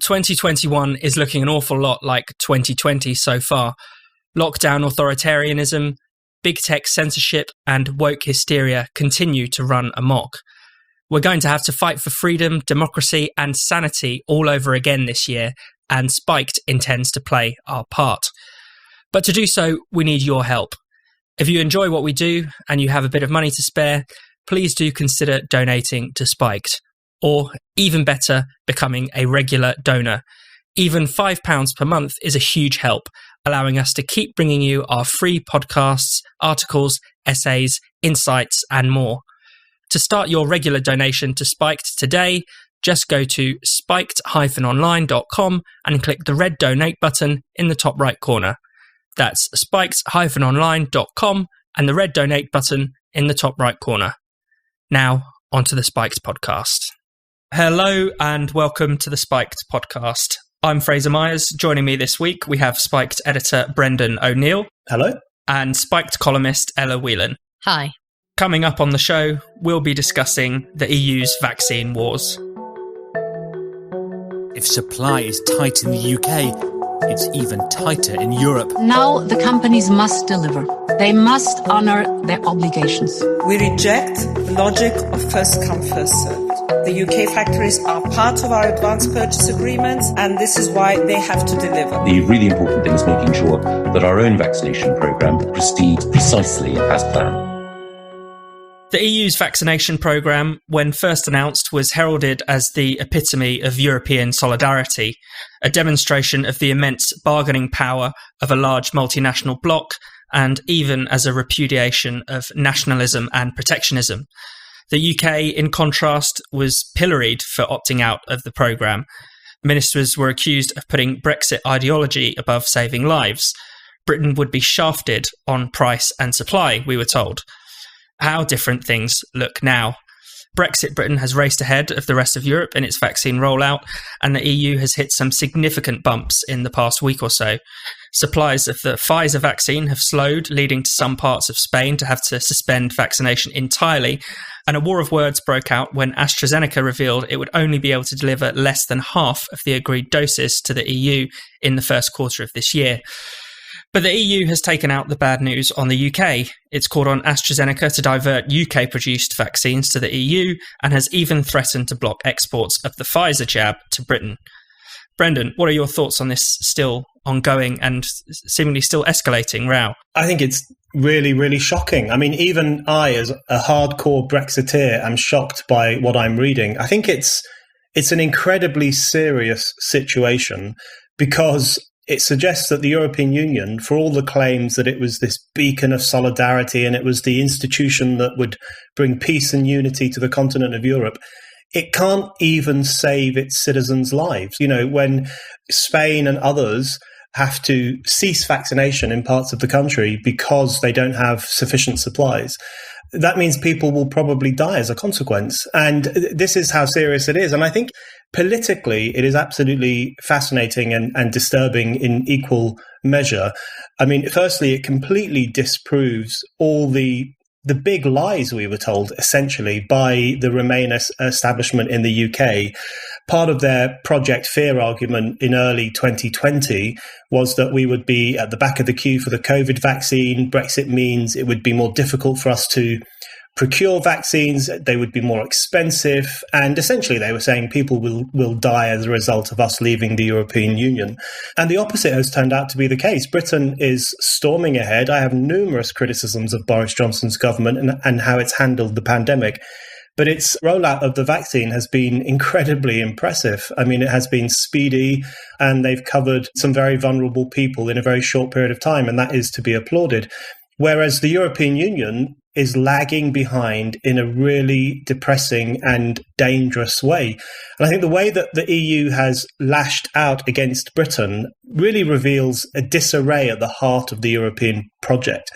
2021 is looking an awful lot like 2020 so far. Lockdown authoritarianism, big tech censorship, and woke hysteria continue to run amok. We're going to have to fight for freedom, democracy, and sanity all over again this year, and Spiked intends to play our part. But to do so, we need your help. If you enjoy what we do and you have a bit of money to spare, please do consider donating to Spiked. Or, even better, becoming a regular donor. Even £5 per month is a huge help, allowing us to keep bringing you our free podcasts, articles, essays, insights, and more. To start your regular donation to Spiked today, just go to spiked-online.com and click the red donate button in the top right corner. That's spiked-online.com and the red donate button in the top right corner. Now, onto the Spiked podcast. Hello and welcome to the Spiked podcast. I'm Fraser Myers. Joining me this week, we have Spiked editor Brendan O'Neill. Hello. And Spiked columnist Ella Whelan. Hi. Coming up on the show, we'll be discussing the EU's vaccine wars. If supply is tight in the UK, it's even tighter in Europe. Now the companies must deliver. They must honour their obligations. We reject the logic of first come, first served. The UK factories are part of our advance purchase agreements, and this is why they have to deliver. The really important thing is making sure that our own vaccination programme proceeds precisely as planned. The EU's vaccination programme, when first announced, was heralded as the epitome of European solidarity, a demonstration of the immense bargaining power of a large multinational bloc, and even as a repudiation of nationalism and protectionism. The UK, in contrast, was pilloried for opting out of the programme. Ministers were accused of putting Brexit ideology above saving lives. Britain would be shafted on price and supply, we were told. How different things look now. Brexit Britain has raced ahead of the rest of Europe in its vaccine rollout, and the EU has hit some significant bumps in the past week or so. Supplies of the Pfizer vaccine have slowed, leading to some parts of Spain to have to suspend vaccination entirely, and a war of words broke out when AstraZeneca revealed it would only be able to deliver less than half of the agreed doses to the EU in the first quarter of this year. But the EU has taken out the bad news on the UK. It's called on AstraZeneca to divert UK-produced vaccines to the EU and has even threatened to block exports of the Pfizer jab to Britain. Brendan, what are your thoughts on this still ongoing and seemingly still escalating row? I think it's really, really shocking. I mean, even I, as a hardcore Brexiteer, am shocked by what I'm reading. I think it's an incredibly serious situation because it suggests that the European Union, for all the claims that it was this beacon of solidarity and it was the institution that would bring peace and unity to the continent of Europe, it can't even save its citizens' lives. You know, when Spain and others have to cease vaccination in parts of the country because they don't have sufficient supplies, that means people will probably die as a consequence. And this is how serious it is. And I think politically, it is absolutely fascinating and disturbing in equal measure. I mean, firstly, it completely disproves all the big lies we were told, essentially, by the Remain establishment in the UK. Part of their Project Fear argument in early 2020 was that we would be at the back of the queue for the COVID vaccine. Brexit means it would be more difficult for us to procure vaccines, they would be more expensive, and essentially they were saying people will die as a result of us leaving the European Union. And the opposite has turned out to be the case. Britain is storming ahead. I have numerous criticisms of Boris Johnson's government and how it's handled the pandemic. But its rollout of the vaccine has been incredibly impressive. I mean, it has been speedy and they've covered some very vulnerable people in a very short period of time, and that is to be applauded. Whereas the European Union is lagging behind in a really depressing and dangerous way. And I think the way that the EU has lashed out against Britain really reveals a disarray at the heart of the European project,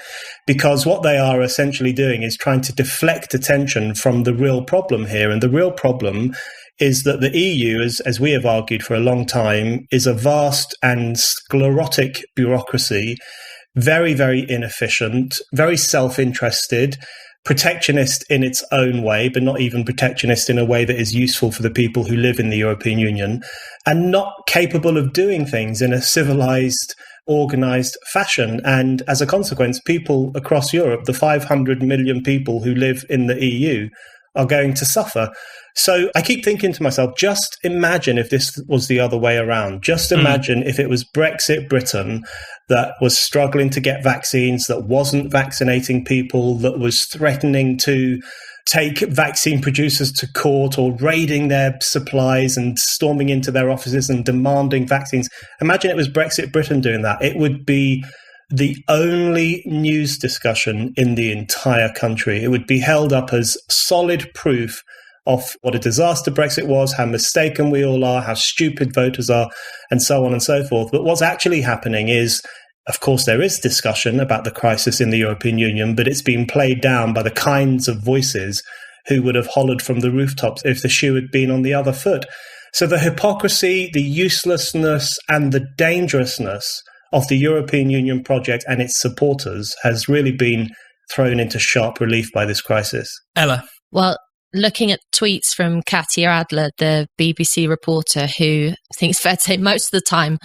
because what they are essentially doing is trying to deflect attention from the real problem here. And the real problem is that the EU, as we have argued for a long time, is a vast and sclerotic bureaucracy, very, very inefficient, very self-interested, protectionist in its own way, but not even protectionist in a way that is useful for the people who live in the European Union, and not capable of doing things in a civilized, organized fashion. And as a consequence, people across Europe, the 500 million people who live in the EU, are going to suffer. So I keep thinking to myself, just imagine if this was the other way around. Just imagine if it was Brexit Britain that was struggling to get vaccines, that wasn't vaccinating people, that was threatening to take vaccine producers to court or raiding their supplies and storming into their offices and demanding vaccines. Imagine it was Brexit Britain doing that. It would be the only news discussion in the entire country. It would be held up as solid proof of what a disaster Brexit was, how mistaken we all are, how stupid voters are, and so on and so forth. But what's actually happening is, of course, there is discussion about the crisis in the European Union, but it's been played down by the kinds of voices who would have hollered from the rooftops if the shoe had been on the other foot. So the hypocrisy, the uselessness, and the dangerousness of the European Union project and its supporters has really been thrown into sharp relief by this crisis. Ella? Well, looking at tweets from Katia Adler, the BBC reporter, who I think it's fair to say most of the time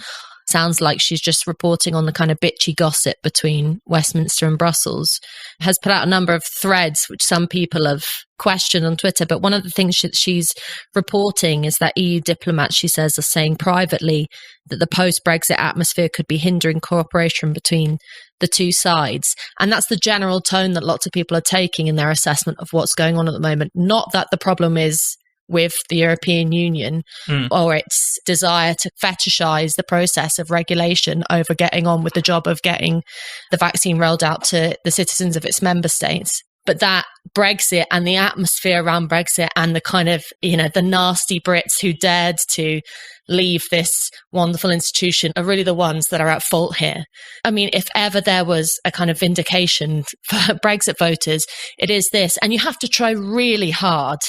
sounds like she's just reporting on the kind of bitchy gossip between Westminster and Brussels, has put out a number of threads which some people have questioned on Twitter. But one of the things she's reporting is that EU diplomats, she says, are saying privately that the post-Brexit atmosphere could be hindering cooperation between the two sides. And that's the general tone that lots of people are taking in their assessment of what's going on at the moment. Not that the problem is with the European Union or its desire to fetishize the process of regulation over getting on with the job of getting the vaccine rolled out to the citizens of its member states. But that Brexit and the atmosphere around Brexit and the kind of, the nasty Brits who dared to leave this wonderful institution are really the ones that are at fault here. I mean, if ever there was a kind of vindication for Brexit voters, it is this. And you have to try really hard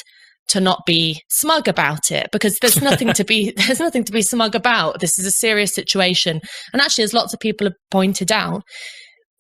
to not be smug about it, because there's nothing to be smug about. This is a serious situation. And actually, as lots of people have pointed out,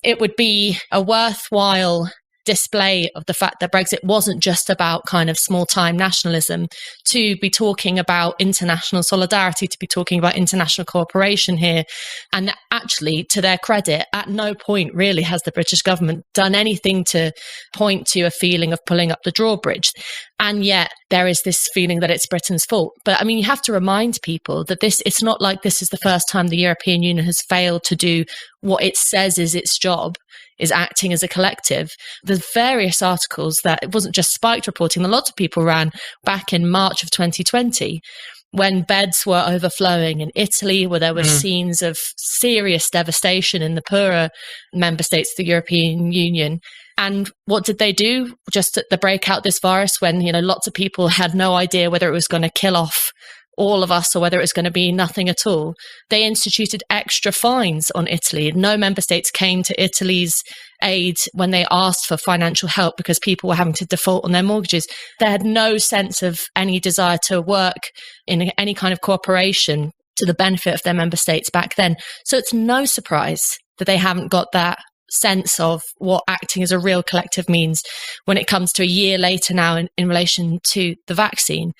it would be a worthwhile display of the fact that Brexit wasn't just about kind of small-time nationalism, to be talking about international solidarity, to be talking about international cooperation here. And actually, to their credit, at no point really has the British government done anything to point to a feeling of pulling up the drawbridge. And yet there is this feeling that it's Britain's fault. But I mean, you have to remind people that it's not like this is the first time the European Union has failed to do what it says is its job, is acting as a collective. There's various articles that it wasn't just Spiked reporting, a lot of people ran back in March of 2020 when beds were overflowing in Italy, where there were scenes of serious devastation in the poorer member states of the European Union. And what did they do just at the breakout this virus when, lots of people had no idea whether it was going to kill off all of us or whether it was going to be nothing at all? They instituted extra fines on Italy. No member states came to Italy's aid when they asked for financial help because people were having to default on their mortgages. They had no sense of any desire to work in any kind of cooperation to the benefit of their member states back then. So it's no surprise that they haven't got that sense of what acting as a real collective means when it comes to a year later now in relation to the vaccine.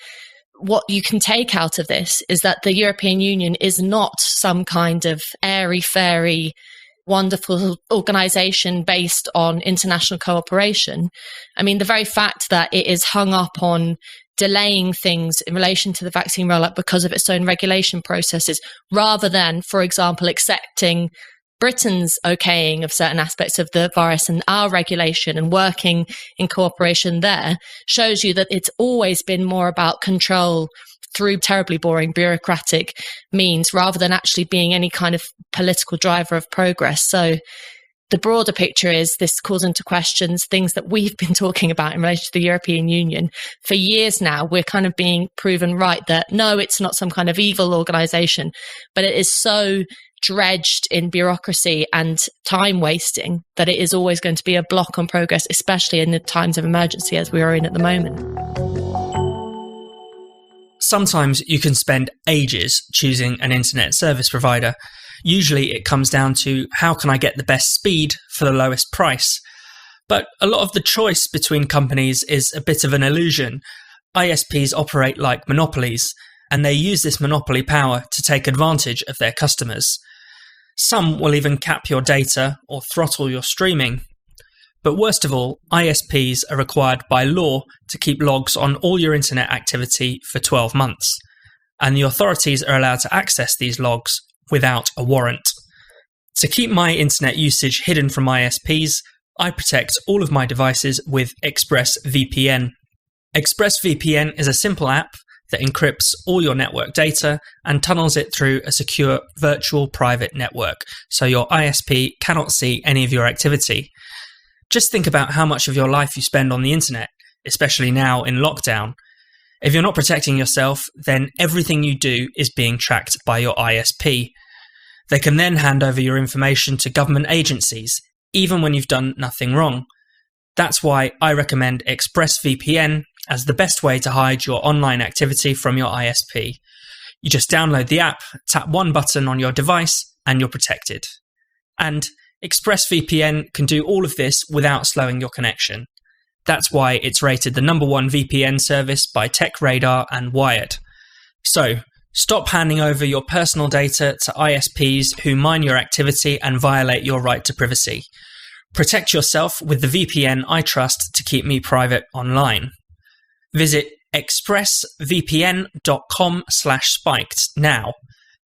What you can take out of this is that the European Union is not some kind of airy-fairy, wonderful organisation based on international cooperation. I mean, the very fact that it is hung up on delaying things in relation to the vaccine rollout because of its own regulation processes, rather than, for example, accepting Britain's okaying of certain aspects of the virus and our regulation and working in cooperation there, shows you that it's always been more about control through terribly boring bureaucratic means rather than actually being any kind of political driver of progress. So the broader picture is this calls into questions things that we've been talking about in relation to the European Union. For years now, we're kind of being proven right that no, it's not some kind of evil organisation, but it is so dredged in bureaucracy and time wasting that it is always going to be a block on progress, especially in the times of emergency as we are in at the moment. Sometimes you can spend ages choosing an internet service provider. Usually it comes down to how can I get the best speed for the lowest price. But a lot of the choice between companies is a bit of an illusion. ISPs operate like monopolies, and they use this monopoly power to take advantage of their customers. Some will even cap your data or throttle your streaming. But worst of all, ISPs are required by law to keep logs on all your internet activity for 12 months. And the authorities are allowed to access these logs without a warrant. To keep my internet usage hidden from ISPs, I protect all of my devices with ExpressVPN. ExpressVPN is a simple app that encrypts all your network data and tunnels it through a secure virtual private network, so your ISP cannot see any of your activity. Just think about how much of your life you spend on the internet, especially now in lockdown. If you're not protecting yourself, then everything you do is being tracked by your ISP. They can then hand over your information to government agencies, even when you've done nothing wrong. That's why I recommend ExpressVPN as the best way to hide your online activity from your ISP. You just download the app, tap one button on your device, and you're protected. And ExpressVPN can do all of this without slowing your connection. That's why it's rated the #1 VPN service by TechRadar and Wired. So, stop handing over your personal data to ISPs who mine your activity and violate your right to privacy. Protect yourself with the VPN I trust to keep me private online. Visit expressvpn.com/spiked now.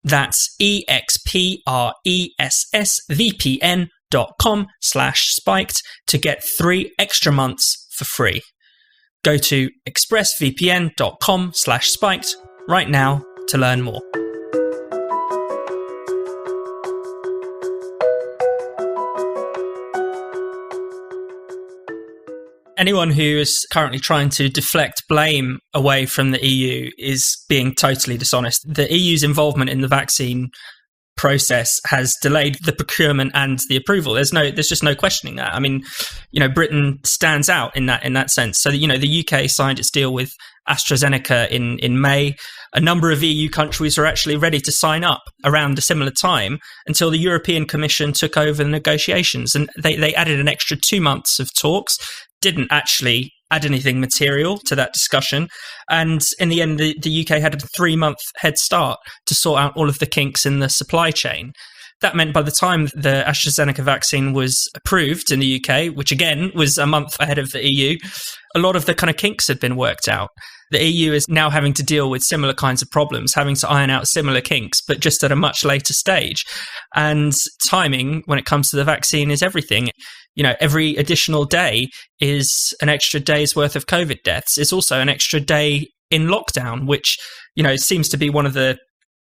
That's expressvpn.com/spiked to get 3 extra months for free. Go to expressvpn.com/spiked right now to learn more. Anyone who is currently trying to deflect blame away from the EU is being totally dishonest. The EU's involvement in the vaccine process has delayed the procurement and the approval. There's just no questioning that. I mean, Britain stands out in that sense. So, the UK signed its deal with AstraZeneca in May. A number of EU countries were actually ready to sign up around a similar time until the European Commission took over the negotiations, and they added an extra 2 months of talks. Didn't actually add anything material to that discussion. And in the end, the UK had a 3-month head start to sort out all of the kinks in the supply chain. That meant by the time the AstraZeneca vaccine was approved in the UK, which again was a month ahead of the EU, a lot of the kind of kinks had been worked out. The EU is now having to deal with similar kinds of problems, having to iron out similar kinks, but just at a much later stage. And timing, when it comes to the vaccine, is everything. Every additional day is an extra day's worth of COVID deaths. It's also an extra day in lockdown, which, seems to be one of the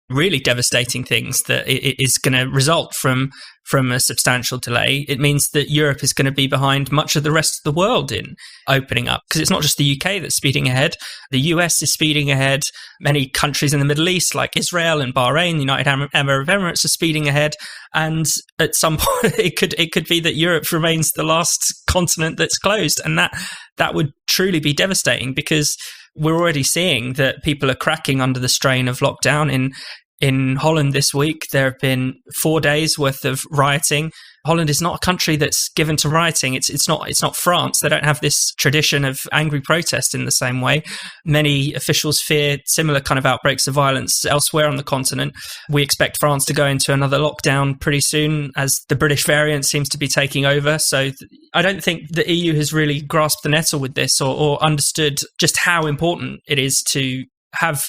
really devastating things that it is going to result from a substantial delay. It means that Europe is going to be behind much of the rest of the world in opening up, because it's not just the UK that's speeding ahead. The US is speeding ahead. Many countries in the Middle East, like Israel and Bahrain, the United Arab Emirates, are speeding ahead. And at some point, it could be that Europe remains the last continent that's closed, and that would truly be devastating, because we're already seeing that people are cracking under the strain of lockdown. In Holland this week, there have been 4 days worth of rioting. Holland is not a country that's given to rioting. It's not France. They don't have this tradition of angry protest in the same way. Many officials fear similar kind of outbreaks of violence elsewhere on the continent. We expect France to go into another lockdown pretty soon, as the British variant seems to be taking over. So I don't think the EU has really grasped the nettle with this, or understood just how important it is to have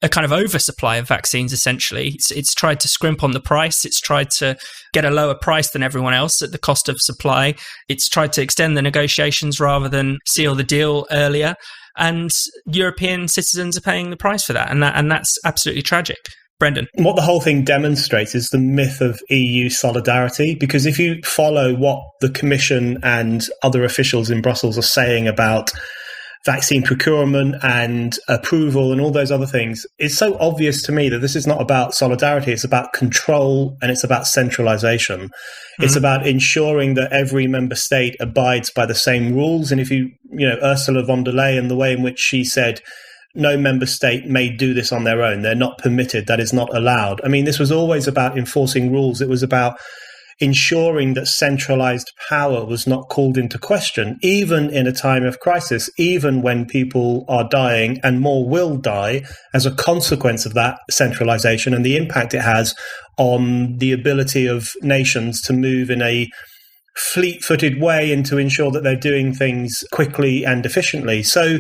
a kind of oversupply of vaccines, essentially. It's tried to scrimp on the price. It's tried to get a lower price than everyone else at the cost of supply. It's tried to extend the negotiations rather than seal the deal earlier. And European citizens are paying the price for that. And that's absolutely tragic. Brendan. What the whole thing demonstrates is the myth of EU solidarity, because if you follow what the Commission and other officials in Brussels are saying about vaccine procurement and approval and all those other things, it's so obvious to me that this is not about solidarity. It's about control, and it's about centralization. Mm-hmm. It's about ensuring that every member state abides by the same rules. And if Ursula von der Leyen, the way in which she said, no member state may do this on their own. They're not permitted. That is not allowed. I mean, this was always about enforcing rules. It was about ensuring that centralized power was not called into question, even in a time of crisis, even when people are dying and more will die as a consequence of that centralization and the impact it has on the ability of nations to move in a fleet-footed way and to ensure that they're doing things quickly and efficiently. So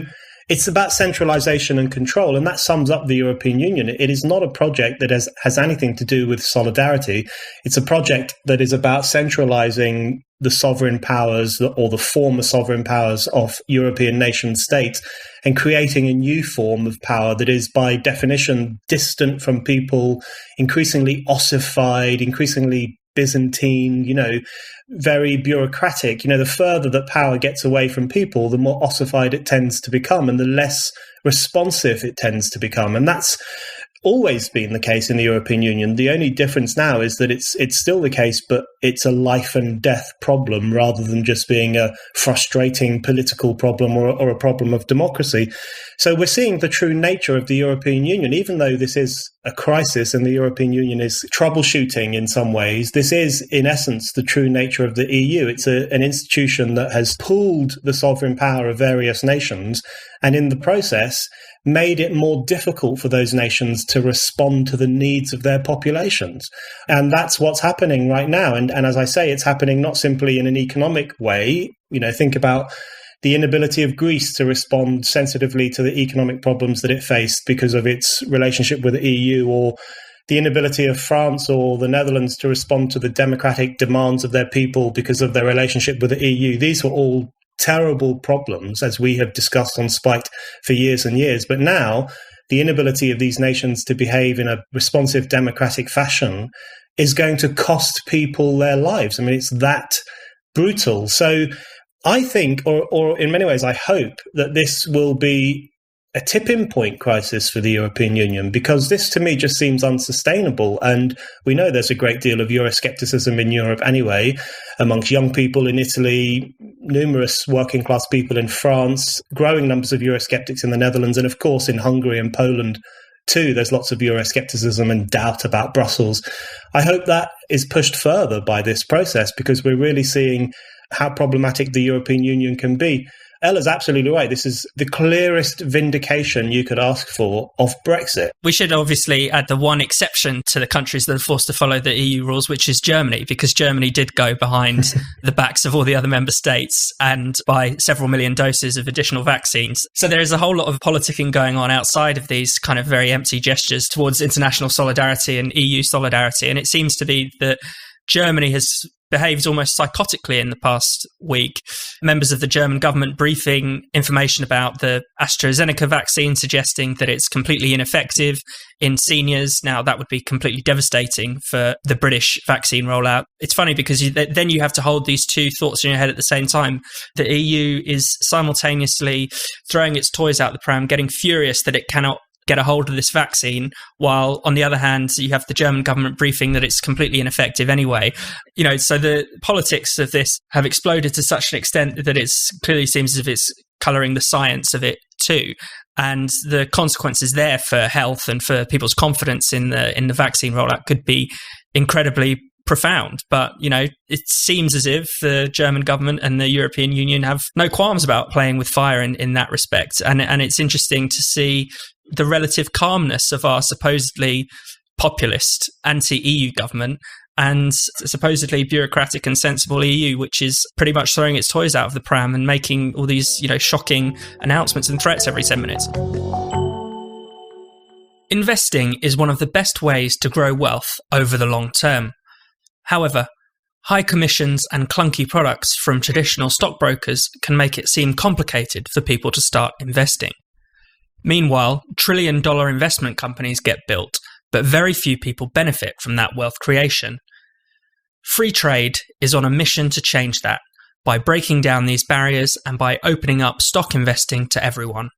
it's about centralization and control, and that sums up the European Union. It is not a project that has anything to do with solidarity. It's a project that is about centralizing the sovereign powers or the former sovereign powers of European nation states and creating a new form of power that is by definition distant from people, increasingly ossified, increasingly Byzantine, very bureaucratic. The further that power gets away from people, the more ossified it tends to become and the less responsive it tends to become. And that's always been the case in the European Union. The only difference now is that it's still the case, but it's a life and death problem rather than just being a frustrating political problem or a problem of democracy. So we're seeing the true nature of the European Union, even though this is a crisis and the European Union is troubleshooting in some ways. This is, in essence, the true nature of the EU. It's an institution that has pooled the sovereign power of various nations and in the process made it more difficult for those nations to respond to the needs of their populations. And that's what's happening right now. And as I say, it's happening not simply in an economic way. Think about the inability of Greece to respond sensitively to the economic problems that it faced because of its relationship with the EU, or the inability of France or the Netherlands to respond to the democratic demands of their people because of their relationship with the EU. These were all terrible problems, as we have discussed on Spiked for years and years. But now, the inability of these nations to behave in a responsive democratic fashion is going to cost people their lives. I mean, it's that brutal. So I think, or in many ways, I hope that this will be a tipping point crisis for the European Union, because this to me just seems unsustainable. And we know there's a great deal of Euroscepticism in Europe anyway, amongst young people in Italy, numerous working class people in France, growing numbers of Eurosceptics in the Netherlands, and of course in Hungary and Poland too. There's lots of Euroscepticism and doubt about Brussels. I hope that is pushed further by this process, because we're really seeing how problematic the European Union can be. Ella's absolutely right. This is the clearest vindication you could ask for of Brexit. We should obviously add the one exception to the countries that are forced to follow the EU rules, which is Germany, because Germany did go behind the backs of all the other member states and buy several million doses of additional vaccines. So there is a whole lot of politicking going on outside of these kind of very empty gestures towards international solidarity and EU solidarity. And it seems to be that Germany has behaved almost psychotically in the past week. Members of the German government briefing information about the AstraZeneca vaccine, suggesting that it's completely ineffective in seniors. Now, that would be completely devastating for the British vaccine rollout. It's funny because then you have to hold these two thoughts in your head at the same time. The EU is simultaneously throwing its toys out the pram, getting furious that it cannot get a hold of this vaccine, while on the other hand you have the German government briefing that it's completely ineffective anyway. So the politics of this have exploded to such an extent that it clearly seems as if it's colouring the science of it too, and the consequences there for health and for people's confidence in the vaccine rollout could be incredibly profound. But it seems as if the German government and the European Union have no qualms about playing with fire in that respect, and it's interesting to see the relative calmness of our supposedly populist anti-EU government and supposedly bureaucratic and sensible EU, which is pretty much throwing its toys out of the pram and making all these, shocking announcements and threats every 10 minutes. Investing is one of the best ways to grow wealth over the long term. However, high commissions and clunky products from traditional stockbrokers can make it seem complicated for people to start investing. Meanwhile, trillion-dollar investment companies get built, but very few people benefit from that wealth creation. FreeTrade is on a mission to change that by breaking down these barriers and by opening up stock investing to everyone.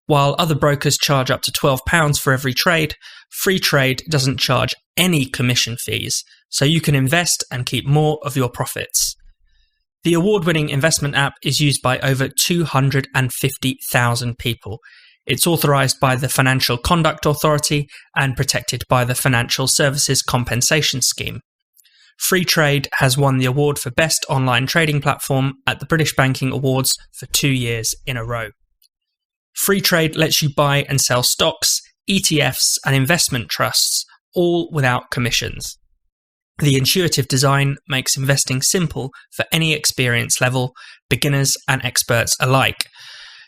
While other brokers charge up to £12 for every trade, FreeTrade doesn't charge any commission fees, so you can invest and keep more of your profits. The award-winning investment app is used by over 250,000 people. It's authorised by the Financial Conduct Authority and protected by the Financial Services Compensation Scheme. FreeTrade has won the award for Best Online Trading Platform at the British Banking Awards for 2 years in a row. FreeTrade lets you buy and sell stocks, ETFs, and investment trusts, all without commissions. The intuitive design makes investing simple for any experience level, beginners and experts alike.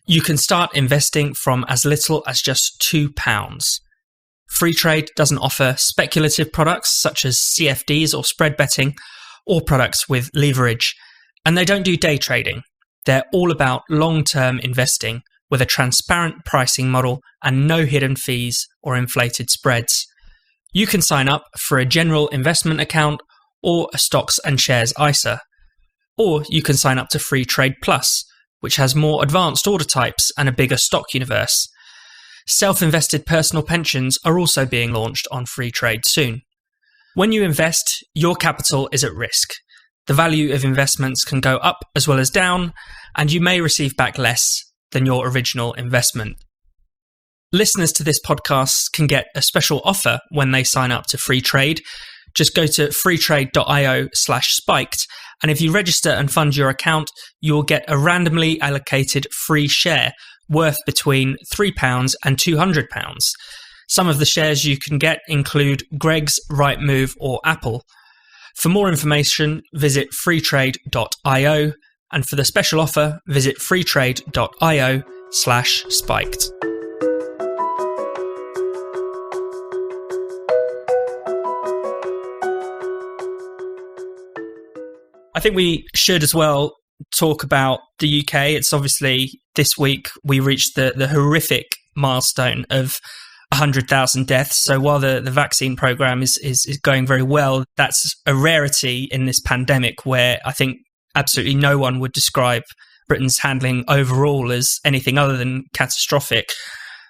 You can start investing from as little as just £2. FreeTrade doesn't offer speculative products such as CFDs or spread betting, or products with leverage, and they don't do day trading. They're all about long-term investing with a transparent pricing model and no hidden fees or inflated spreads. You can sign up for a general investment account or a stocks and shares ISA, or you can sign up to FreeTrade Plus, which has more advanced order types and a bigger stock universe. Self-invested personal pensions are also being launched on FreeTrade soon. When you invest, your capital is at risk. The value of investments can go up as well as down, and you may receive back less than your original investment. Listeners to this podcast can get a special offer when they sign up to FreeTrade. Just go to freetrade.io/spiked, and if you register and fund your account, you'll get a randomly allocated free share worth between £3 and £200. Some of the shares you can get include Greg's, Rightmove, or Apple. For more information, visit freetrade.io, and for the special offer, visit freetrade.io/spiked. I think we should as well talk about the UK. It's obviously this week we reached the horrific milestone of 100,000 deaths. So while the vaccine program is going very well, that's a rarity in this pandemic where I think absolutely no one would describe Britain's handling overall as anything other than catastrophic.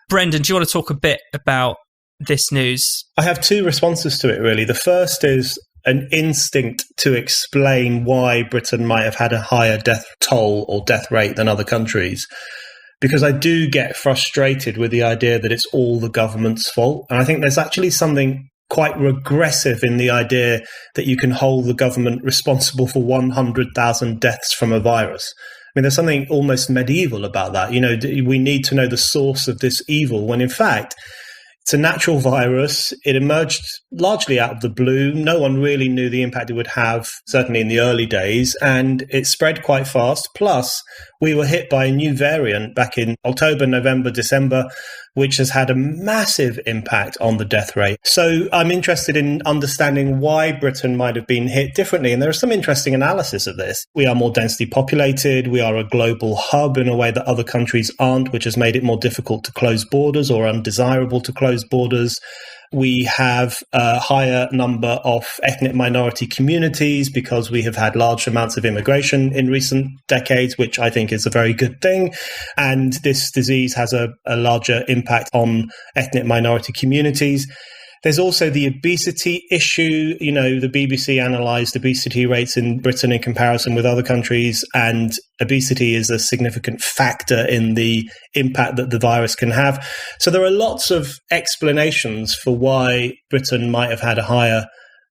Brendan, do you want to talk a bit about this news? I have two responses to it, really. The first is an instinct to explain why Britain might have had a higher death toll or death rate than other countries. Because I do get frustrated with the idea that it's all the government's fault. And I think there's actually something quite regressive in the idea that you can hold the government responsible for 100,000 deaths from a virus. I mean, there's something almost medieval about that. You know, we need to know the source of this evil, when in fact, it's a natural virus. It emerged largely out of the blue. No one really knew the impact it would have, certainly in the early days, and it spread quite fast. Plus, we were hit by a new variant back in October, November, December, which has had a massive impact on the death rate. So I'm interested in understanding why Britain might have been hit differently. And there is some interesting analysis of this. We are more densely populated. We are a global hub in a way that other countries aren't, which has made it more difficult to close borders or undesirable to close borders. We have a higher number of ethnic minority communities because we have had large amounts of immigration in recent decades, which I think is a very good thing. And this disease has a larger impact on ethnic minority communities. There's also the obesity issue. You know, the BBC analysed obesity rates in Britain in comparison with other countries, and obesity is a significant factor in the impact that the virus can have. So there are lots of explanations for why Britain might have had a higher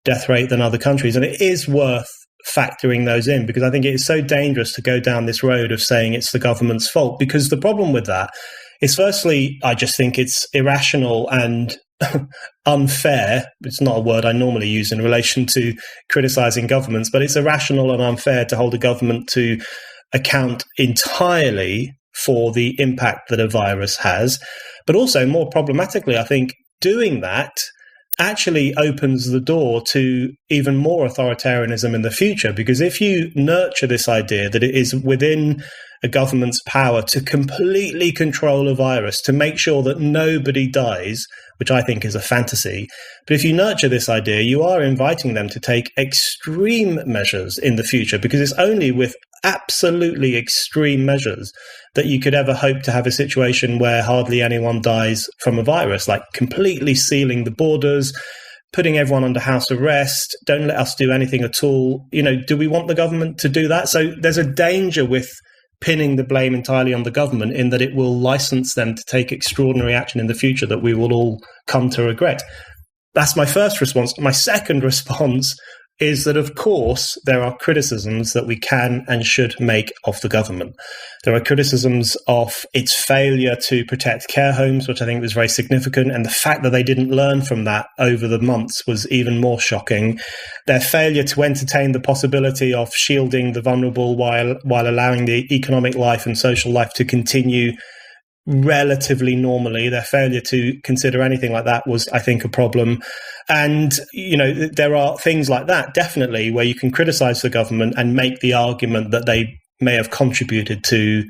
death rate than other countries, and it is worth factoring those in, because I think it is so dangerous to go down this road of saying it's the government's fault, because the problem with that is, firstly, I just think it's irrational and unfair. It's not a word I normally use in relation to criticising governments, but it's irrational and unfair to hold a government to account entirely for the impact that a virus has. But also, more problematically, I think doing that actually opens the door to even more authoritarianism in the future, because if you nurture this idea that it is within a government's power to completely control a virus, to make sure that nobody dies, which I think is a fantasy, but if you nurture this idea, you are inviting them to take extreme measures in the future, because it's only with absolutely extreme measures that you could ever hope to have a situation where hardly anyone dies from a virus, like completely sealing the borders, putting everyone under house arrest, don't let us do anything at all. You know, do we want the government to do that? So there's a danger with pinning the blame entirely on the government, in that it will license them to take extraordinary action in the future that we will all come to regret. That's my first response. My second response is that, of course, there are criticisms that we can and should make of the government. There are criticisms of its failure to protect care homes, which I think was very significant. And the fact that they didn't learn from that over the months was even more shocking. Their failure to entertain the possibility of shielding the vulnerable while allowing the economic life and social life to continue relatively normally. Their failure to consider anything like that was, I think, a problem. And, there are things like that, definitely, where you can criticize the government and make the argument that they may have contributed to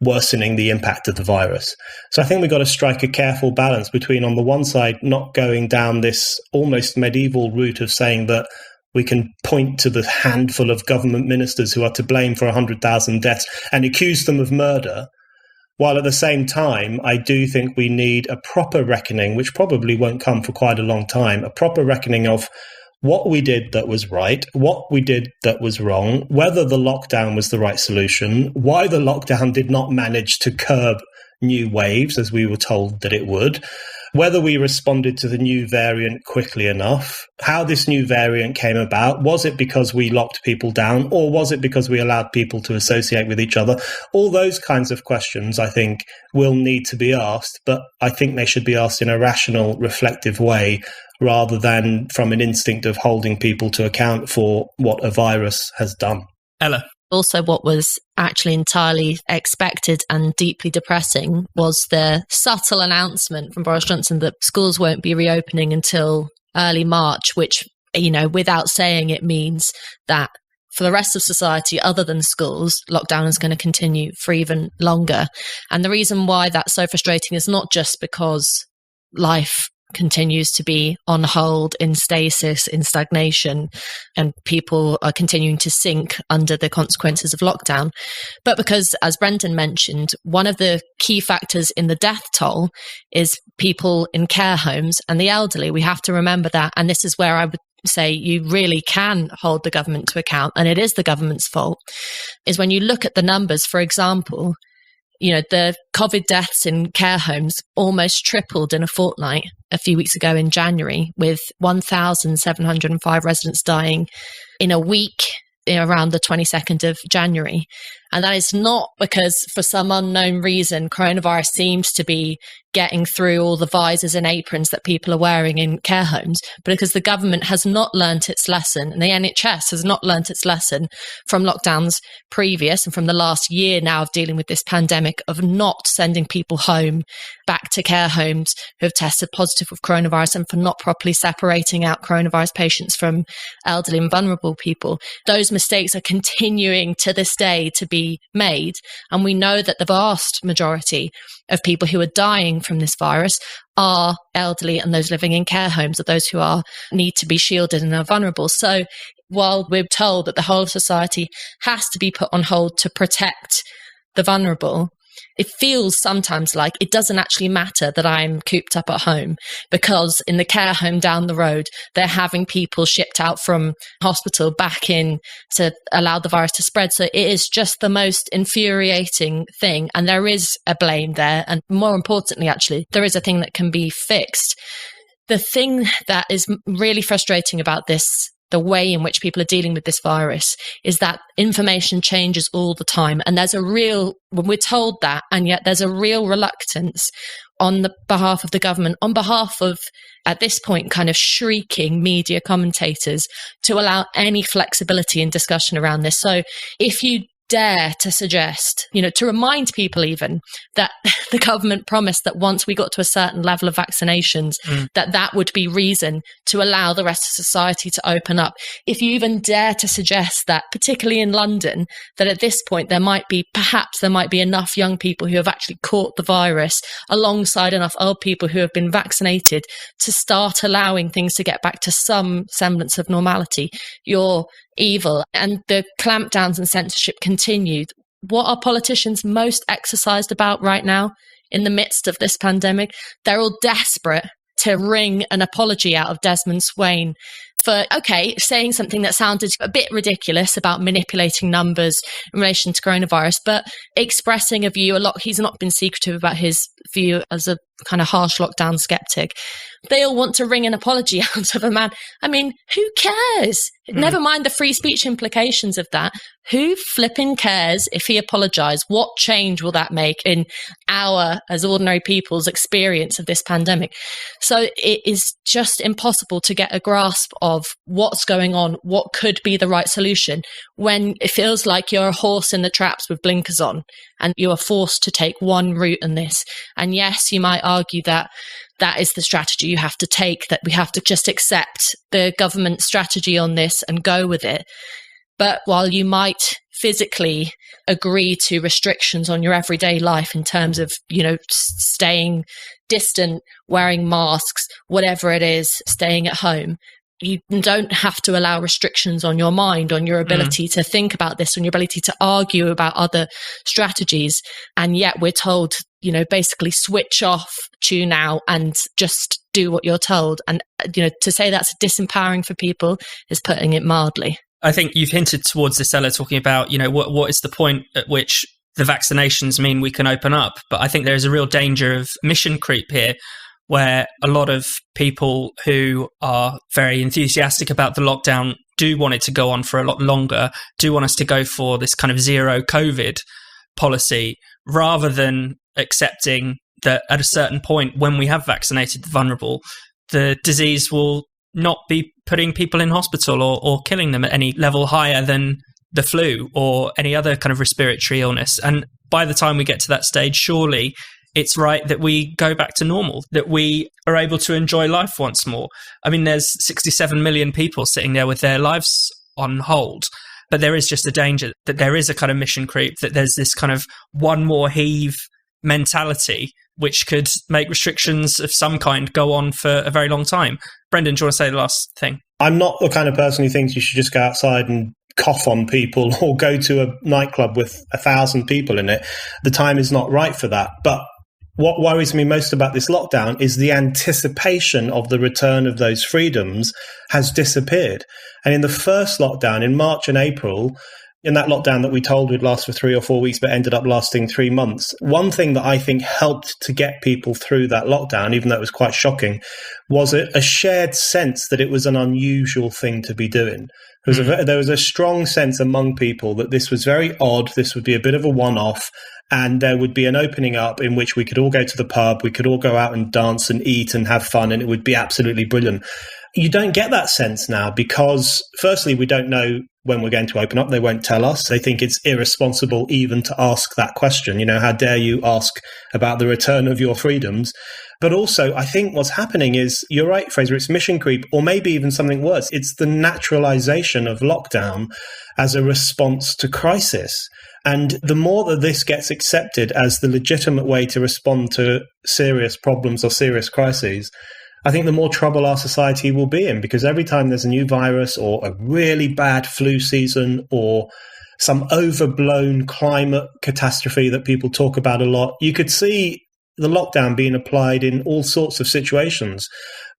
worsening the impact of the virus. So I think we've got to strike a careful balance between, on the one side, not going down this almost medieval route of saying that we can point to the handful of government ministers who are to blame for 100,000 deaths and accuse them of murder, while at the same time, I do think we need a proper reckoning, which probably won't come for quite a long time, a proper reckoning of what we did that was right, what we did that was wrong, whether the lockdown was the right solution, why the lockdown did not manage to curb new waves as we were told that it would, whether we responded to the new variant quickly enough, how this new variant came about. Was it because we locked people down, or was it because we allowed people to associate with each other? All those kinds of questions, I think, will need to be asked, but I think they should be asked in a rational, reflective way, rather than from an instinct of holding people to account for what a virus has done. Ella? Also, what was actually entirely expected and deeply depressing was the subtle announcement from Boris Johnson that schools won't be reopening until early March, which, without saying it, means that for the rest of society, other than schools, lockdown is going to continue for even longer. And the reason why that's so frustrating is not just because life continues to be on hold, in stasis, in stagnation, and people are continuing to sink under the consequences of lockdown. But because, as Brendan mentioned, one of the key factors in the death toll is people in care homes and the elderly. We have to remember that. And this is where I would say you really can hold the government to account, and it is the government's fault, is when you look at the numbers. For example, the COVID deaths in care homes almost tripled in a fortnight a few weeks ago in January, with 1,705 residents dying in a week around the 22nd of January. And that is not because, for some unknown reason, coronavirus seems to be getting through all the visors and aprons that people are wearing in care homes, but because the government has not learnt its lesson, and the NHS has not learnt its lesson from lockdowns previous and from the last year now of dealing with this pandemic, of not sending people home back to care homes who have tested positive with coronavirus, and for not properly separating out coronavirus patients from elderly and vulnerable people. Those mistakes are continuing to this day to be made. And we know that the vast majority of people who are dying from this virus are elderly and those living in care homes, or those who need to be shielded and are vulnerable. So while we're told that the whole of society has to be put on hold to protect the vulnerable, it feels sometimes like it doesn't actually matter that I'm cooped up at home, because in the care home down the road, they're having people shipped out from hospital back in to allow the virus to spread. So it is just the most infuriating thing. And there is a blame there. And more importantly, actually, there is a thing that can be fixed. The thing that is really frustrating about this, the way in which people are dealing with this virus, is that information changes all the time. And we're told that, and yet there's a real reluctance on the behalf of the government, on behalf of, at this point, kind of shrieking media commentators, to allow any flexibility in discussion around this. So if you dare to suggest, to remind people even that the government promised that once we got to a certain level of vaccinations, that would be reason to allow the rest of society to open up. If you even dare to suggest that, particularly in London, that at this point there might be enough young people who have actually caught the virus alongside enough old people who have been vaccinated to start allowing things to get back to some semblance of normality, you're evil. And the clampdowns and censorship continued. What are politicians most exercised about right now in the midst of this pandemic? They're all desperate to wring an apology out of Desmond Swayne for, saying something that sounded a bit ridiculous about manipulating numbers in relation to coronavirus, but expressing a view. He's not been secretive about his view as a kind of harsh lockdown skeptic, they all want to wring an apology out of a man. I mean, who cares? Never mind the free speech implications of that. Who flipping cares if he apologized? What change will that make in our, as ordinary people's, experience of this pandemic? So it is just impossible to get a grasp of what's going on, what could be the right solution, when it feels like you're a horse in the traps with blinkers on and you are forced to take one route in this. And yes, you might argue that that is the strategy you have to take, that we have to just accept the government strategy on this and go with it. But while you might physically agree to restrictions on your everyday life in terms of, staying distant, wearing masks, whatever it is, staying at home, you don't have to allow restrictions on your mind, on your ability to think about this, on your ability to argue about other strategies. And yet we're told, basically switch off, tune out, and just do what you're told. And, to say that's disempowering for people is putting it mildly. I think you've hinted towards this, Ella, talking about, what is the point at which the vaccinations mean we can open up? But I think there is a real danger of mission creep here, where a lot of people who are very enthusiastic about the lockdown do want it to go on for a lot longer, do want us to go for this kind of zero COVID policy, rather than accepting that at a certain point when we have vaccinated the vulnerable, the disease will not be putting people in hospital or killing them at any level higher than the flu or any other kind of respiratory illness. And by the time we get to that stage, surely it's right that we go back to normal, that we are able to enjoy life once more. I mean, there's 67 million people sitting there with their lives on hold, but there is just a danger that there is a kind of mission creep, that there's this kind of one more heave mentality, which could make restrictions of some kind go on for a very long time. Brendan, do you want to say the last thing? I'm not the kind of person who thinks you should just go outside and cough on people or go to a nightclub with 1,000 people in it. The time is not right for that. But what worries me most about this lockdown is the anticipation of the return of those freedoms has disappeared. And in the first lockdown, in March and April, in that lockdown that we told would last for 3 or 4 weeks, but ended up lasting 3 months, one thing that I think helped to get people through that lockdown, even though it was quite shocking, was a shared sense that it was an unusual thing to be doing. There was a strong sense among people that this was very odd, this would be a bit of a one-off, and there would be an opening up in which we could all go to the pub, we could all go out and dance and eat and have fun, and it would be absolutely brilliant. You don't get that sense now because, firstly, we don't know when we're going to open up. They won't tell us. They think it's irresponsible even to ask that question. How dare you ask about the return of your freedoms? But also, I think what's happening is, you're right, Fraser, it's mission creep, or maybe even something worse. It's the naturalization of lockdown as a response to crisis. And the more that this gets accepted as the legitimate way to respond to serious problems or serious crises, I think the more trouble our society will be in, because every time there's a new virus or a really bad flu season or some overblown climate catastrophe that people talk about a lot, you could see the lockdown being applied in all sorts of situations,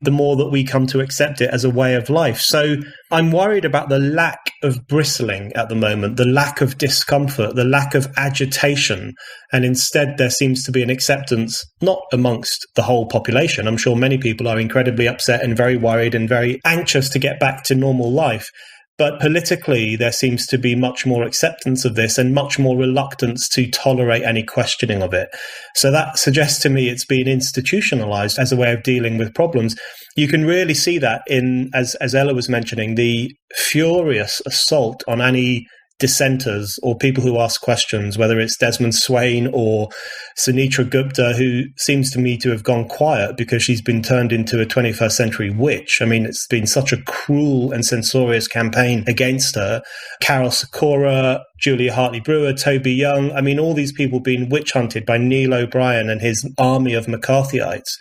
the more that we come to accept it as a way of life. So I'm worried about the lack of bristling at the moment, the lack of discomfort, the lack of agitation. And instead, there seems to be an acceptance, not amongst the whole population. I'm sure many people are incredibly upset and very worried and very anxious to get back to normal life. But politically, there seems to be much more acceptance of this and much more reluctance to tolerate any questioning of it. So that suggests to me it's been institutionalized as a way of dealing with problems. You can really see that in, as Ella was mentioning, the furious assault on any dissenters or people who ask questions, whether it's Desmond Swayne or Sunitra Gupta, who seems to me to have gone quiet because she's been turned into a 21st century witch. I mean, it's been such a cruel and censorious campaign against her. Carol Sikora, Julia Hartley-Brewer, Toby Young. I mean, all these people being witch hunted by Neil O'Brien and his army of McCarthyites.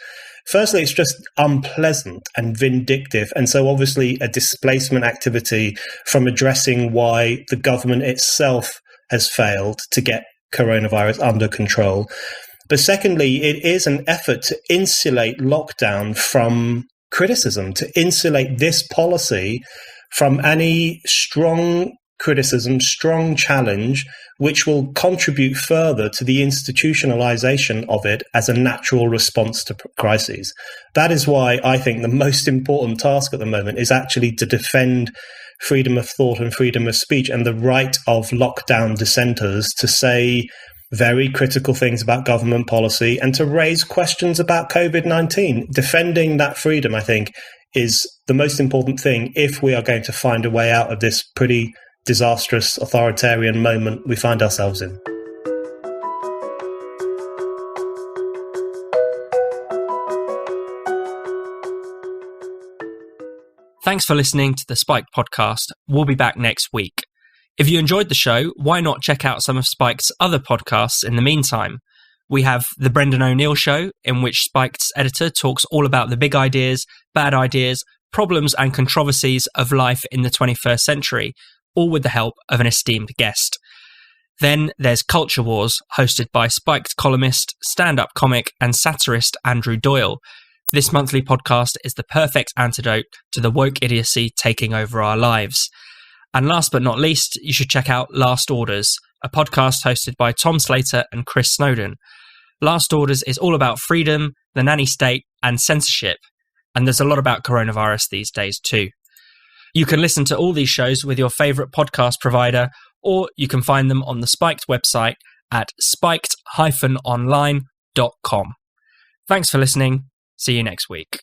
Firstly, it's just unpleasant and vindictive. And so obviously a displacement activity from addressing why the government itself has failed to get coronavirus under control. But secondly, it is an effort to insulate lockdown from criticism, to insulate this policy from any strong criticism, strong challenge, which will contribute further to the institutionalization of it as a natural response to crises. That is why I think the most important task at the moment is actually to defend freedom of thought and freedom of speech and the right of lockdown dissenters to say very critical things about government policy and to raise questions about COVID-19. Defending that freedom, I think, is the most important thing if we are going to find a way out of this pretty disastrous authoritarian moment we find ourselves in. Thanks for listening to the Spiked podcast. We'll be back next week. If you enjoyed the show, why not check out some of Spiked's other podcasts in the meantime? We have The Brendan O'Neill Show, in which Spiked's editor talks all about the big ideas, bad ideas, problems and controversies of life in the 21st century, all with the help of an esteemed guest. Then there's Culture Wars, hosted by Spiked columnist, stand-up comic and satirist Andrew Doyle. This monthly podcast is the perfect antidote to the woke idiocy taking over our lives. And last but not least, you should check out Last Orders, a podcast hosted by Tom Slater and Chris Snowden. Last Orders is all about freedom, the nanny state, and censorship. And there's a lot about coronavirus these days too. You can listen to all these shows with your favourite podcast provider, or you can find them on the Spiked website at spiked-online.com. Thanks for listening. See you next week.